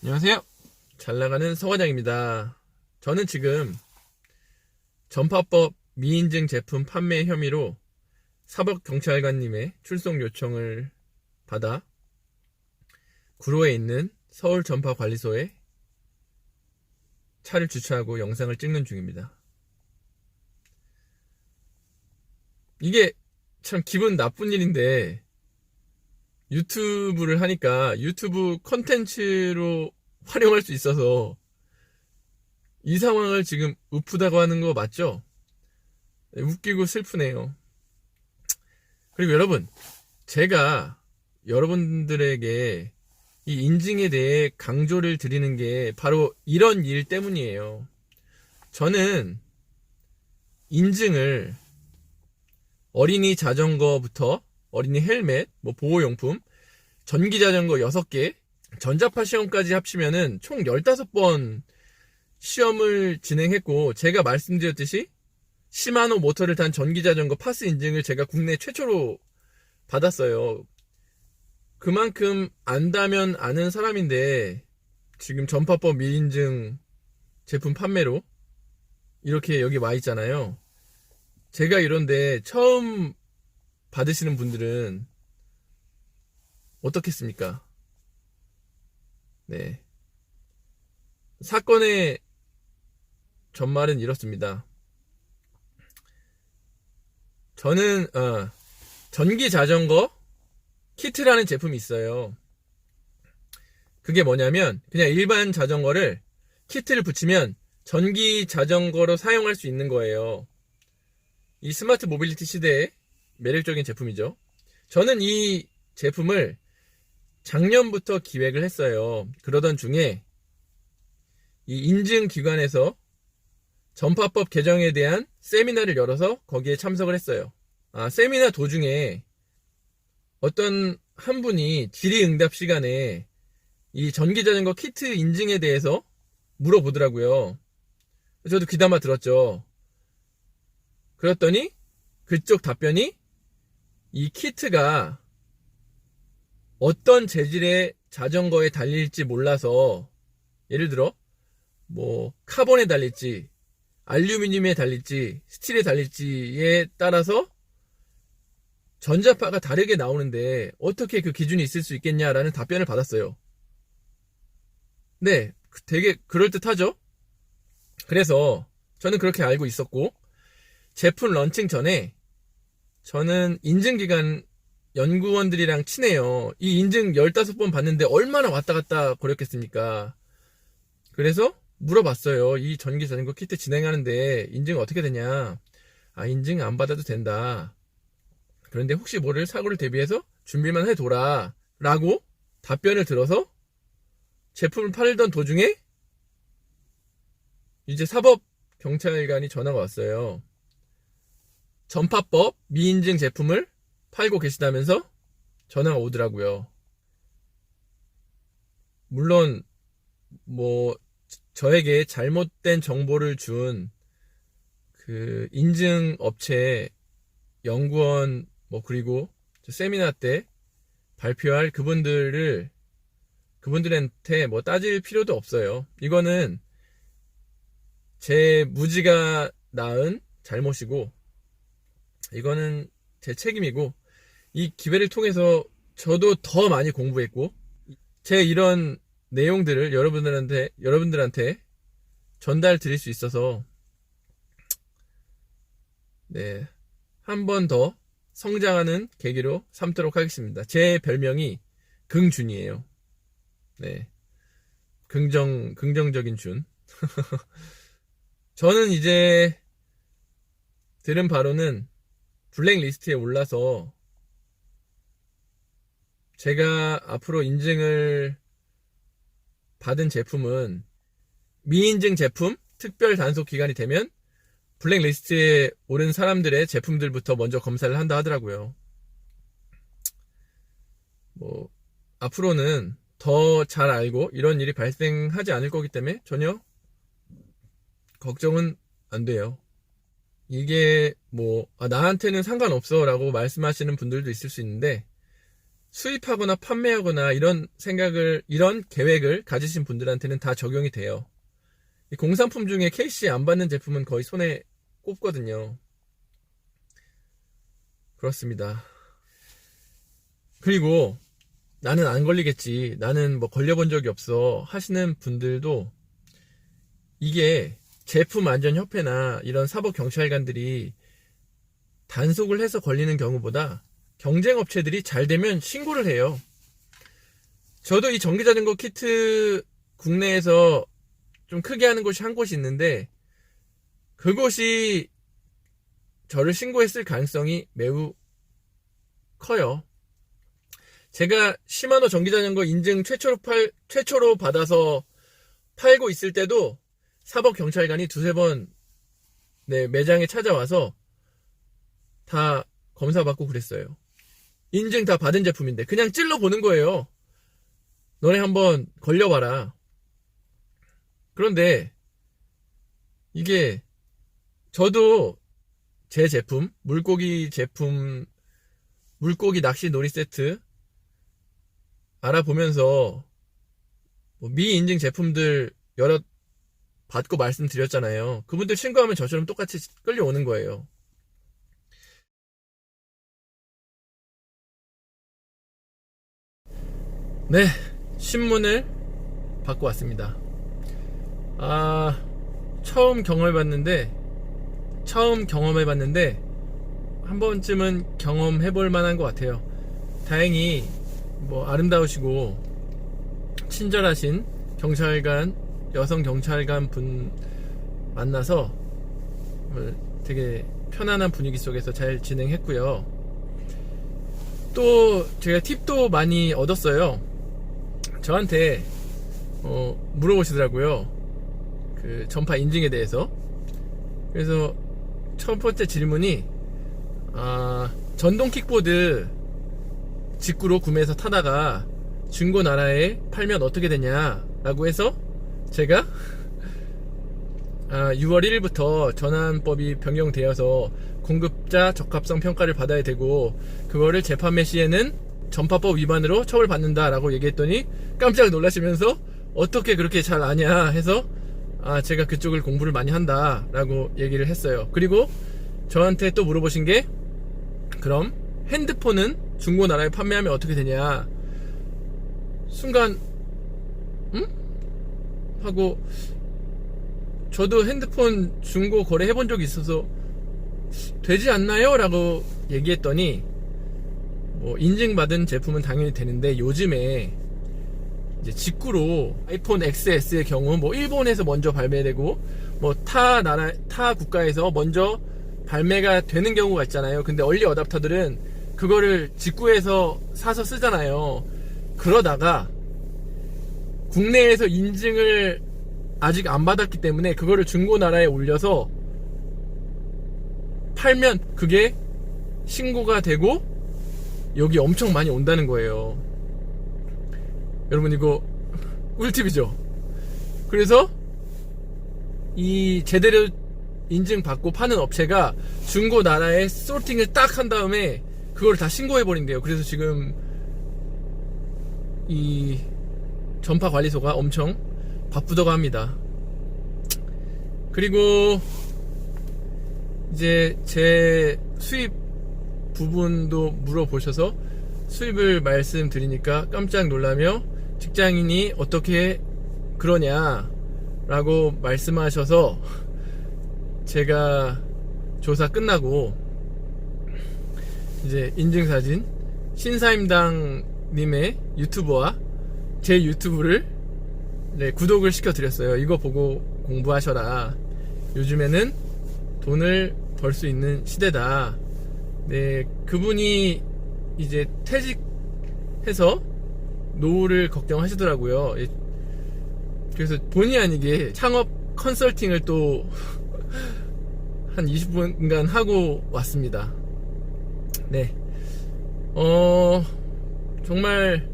안녕하세요. 잘 나가는 서과장입니다. 저는 지금 전파법 미인증 제품 판매 혐의로 사법경찰관님의 출석 요청을 받아 구로에 있는 서울전파관리소에 차를 주차하고 영상을 찍는 중입니다. 이게 참 기분 나쁜 일인데, 유튜브를 하니까 유튜브 컨텐츠로 활용할 수 있어서 이 상황을 지금 우프다고 하는 거 맞죠? 웃기고 슬프네요. 그리고 여러분, 제가 여러분들에게 이 인증에 대해 강조를 드리는 게 바로 이런 일 때문이에요. 저는 인증을 어린이 자전거부터 어린이 헬멧, 보호용품, 전기자전거 6개, 전자파 시험까지 합치면은 총 15번 시험을 진행했고, 제가 말씀드렸듯이 시마노 모터를 탄 전기자전거 파스 인증을 제가 국내 최초로 받았어요. 그만큼 안다면 아는 사람인데, 지금 전파법 미인증 제품 판매로 이렇게 여기 와 있잖아요. 제가 이런데 처음 받으시는 분들은 어떻겠습니까? 네. 사건의 전말은 이렇습니다. 저는 전기 자전거 키트라는 제품이 있어요. 그게 뭐냐면 그냥 일반 자전거를 키트를 붙이면 전기 자전거로 사용할 수 있는 거예요. 이 스마트 모빌리티 시대에 매력적인 제품이죠. 저는 이 제품을 작년부터 기획을 했어요. 그러던 중에 이 인증기관에서 전파법 개정에 대한 세미나를 열어서 거기에 참석을 했어요. 세미나 도중에 어떤 한 분이 질의응답 시간에 이 전기자전거 키트 인증에 대해서 물어보더라고요. 저도 귀담아 들었죠. 그랬더니 그쪽 답변이 이 키트가 어떤 재질의 자전거에 달릴지 몰라서, 예를 들어 카본에 달릴지 알루미늄에 달릴지 스틸에 달릴지에 따라서 전자파가 다르게 나오는데 어떻게 그 기준이 있을 수 있겠냐라는 답변을 받았어요. 네, 되게 그럴듯하죠? 그래서 저는 그렇게 알고 있었고, 제품 런칭 전에 저는 인증기관 연구원들이랑 친해요. 이 인증 15번 받는데 얼마나 왔다 갔다 거렸겠습니까? 그래서 물어봤어요. 이 전기자전거 키트 진행하는데 인증 어떻게 되냐? 인증 안 받아도 된다. 그런데 혹시 모를 사고를 대비해서 준비만 해둬라 라고 답변을 들어서 제품을 팔던 도중에 이제 사법경찰관이 전화가 왔어요. 전파법 미인증 제품을 팔고 계시다면서 전화가 오더라고요. 물론 저에게 잘못된 정보를 준 그 인증 업체 연구원 그리고 세미나 때 발표할 그분들한테 따질 필요도 없어요. 이거는 제 무지가 낳은 잘못이고, 이거는 제 책임이고, 이 기회를 통해서 저도 더 많이 공부했고, 제 이런 내용들을 여러분들한테 전달 드릴 수 있어서, 네, 한 번 더 성장하는 계기로 삼도록 하겠습니다. 제 별명이 긍준이에요. 네, 긍정적인 준. 저는 이제 들은 바로는 블랙리스트에 올라서 제가 앞으로 인증을 받은 제품은 미인증 제품 특별 단속 기간이 되면 블랙리스트에 오른 사람들의 제품들부터 먼저 검사를 한다 하더라고요. 앞으로는 더 잘 알고 이런 일이 발생하지 않을 거기 때문에 전혀 걱정은 안 돼요. 이게 나한테는 상관없어 라고 말씀하시는 분들도 있을 수 있는데, 수입하거나 판매하거나 이런 계획을 가지신 분들한테는 다 적용이 돼요. 이 공산품 중에 KC 안 받는 제품은 거의 손에 꼽거든요. 그렇습니다. 그리고 나는 안 걸리겠지, 나는 뭐 걸려본 적이 없어 하시는 분들도, 이게 제품안전협회나 이런 사법경찰관들이 단속을 해서 걸리는 경우보다 경쟁업체들이 잘 되면 신고를 해요. 저도 이 전기자전거 키트 국내에서 좀 크게 하는 곳이 한 곳이 있는데, 그곳이 저를 신고했을 가능성이 매우 커요. 제가 시마노 전기자전거 인증 최초로 받아서 팔고 있을 때도 사법경찰관이 두세 번 매장에 찾아와서 다 검사받고 그랬어요. 인증 다 받은 제품인데 그냥 찔러보는 거예요. 너네 한번 걸려봐라. 그런데 이게 저도 제 제품, 물고기 낚시 놀이 세트 알아보면서 미인증 제품들 여러 받고 말씀드렸잖아요. 그분들 신고하면 저처럼 똑같이 끌려오는 거예요. 네, 신문을 받고 왔습니다. 처음 경험해봤는데 한 번쯤은 경험해볼 만한 것 같아요. 다행히 아름다우시고 친절하신 여성 경찰관 분 만나서 되게 편안한 분위기 속에서 잘 진행했고요. 또 제가 팁도 많이 얻었어요. 저한테 물어보시더라고요. 그 전파 인증에 대해서. 그래서 첫 번째 질문이 전동 킥보드 직구로 구매해서 타다가 중고 나라에 팔면 어떻게 되냐 라고 해서 제가 6월 1일부터 전환법이 변경되어서 공급자 적합성 평가를 받아야 되고, 그거를 재판매 시에는 전파법 위반으로 처벌받는다 라고 얘기했더니 깜짝 놀라시면서 어떻게 그렇게 잘 아냐 해서 제가 그쪽을 공부를 많이 한다 라고 얘기를 했어요. 그리고 저한테 또 물어보신 게, 그럼 핸드폰은 중고 나라에 판매하면 어떻게 되냐. 순간 하고, 저도 핸드폰 중고 거래 해본 적이 있어서 되지 않나요? 라고 얘기했더니, 인증받은 제품은 당연히 되는데, 요즘에 이제 직구로 아이폰 XS의 경우 일본에서 먼저 발매되고 타 국가에서 먼저 발매가 되는 경우가 있잖아요. 근데 얼리 어답터들은 그거를 직구해서 사서 쓰잖아요. 그러다가 국내에서 인증을 아직 안 받았기 때문에 그거를 중고 나라에 올려서 팔면 그게 신고가 되고 여기 엄청 많이 온다는 거예요. 여러분, 이거 꿀팁이죠. 그래서 이 제대로 인증받고 파는 업체가 중고 나라에 소팅을 딱 한 다음에 그걸 다 신고해버린대요. 그래서 지금 이 전파관리소가 엄청 바쁘다고 합니다. 그리고 이제 제 수입 부분도 물어보셔서 수입을 말씀드리니까 깜짝 놀라며 직장인이 어떻게 그러냐 라고 말씀하셔서, 제가 조사 끝나고 이제 인증사진 신사임당 님의 유튜버와 제 유튜브를 구독을 시켜드렸어요. 이거 보고 공부하셔라. 요즘에는 돈을 벌 수 있는 시대다. 그분이 이제 퇴직해서 노후를 걱정하시더라고요. 그래서 본의 아니게 창업 컨설팅을 또 한 20분간 하고 왔습니다. 정말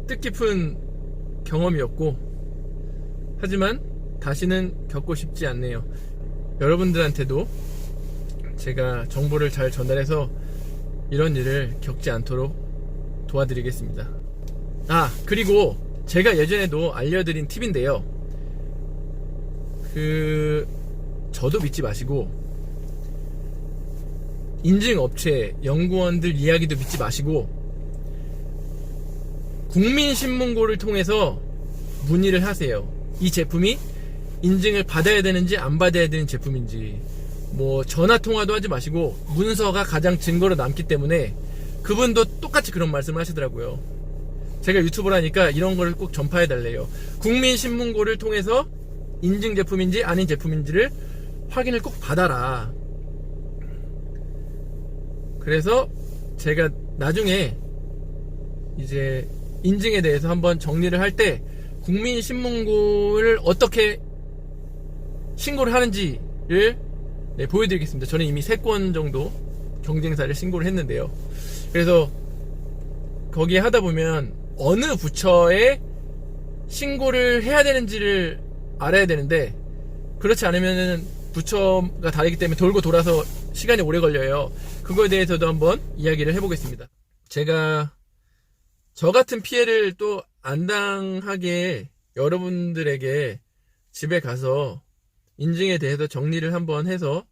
뜻깊은 경험이었고, 하지만 다시는 겪고 싶지 않네요. 여러분들한테도 제가 정보를 잘 전달해서 이런 일을 겪지 않도록 도와드리겠습니다. 그리고 제가 예전에도 알려드린 팁인데요. 저도 믿지 마시고 인증업체, 연구원들 이야기도 믿지 마시고 국민신문고를 통해서 문의를 하세요. 이 제품이 인증을 받아야 되는지 안 받아야 되는 제품인지. 전화통화도 하지 마시고 문서가 가장 증거로 남기 때문에, 그분도 똑같이 그런 말씀을 하시더라고요. 제가 유튜브를 하니까 이런 거를 꼭 전파해 달래요. 국민신문고를 통해서 인증 제품인지 아닌 제품인지를 확인을 꼭 받아라. 그래서 제가 나중에 이제 인증에 대해서 한번 정리를 할 때 국민신문고를 어떻게 신고를 하는지를 보여드리겠습니다. 저는 이미 3건 정도 경쟁사를 신고를 했는데요. 그래서 거기에 하다 보면 어느 부처에 신고를 해야 되는지를 알아야 되는데, 그렇지 않으면 부처가 다르기 때문에 돌고 돌아서 시간이 오래 걸려요. 그거에 대해서도 한번 이야기를 해보겠습니다. 제가 저 같은 피해를 또 안 당하게 여러분들에게 집에 가서 인증에 대해서 정리를 한번 해서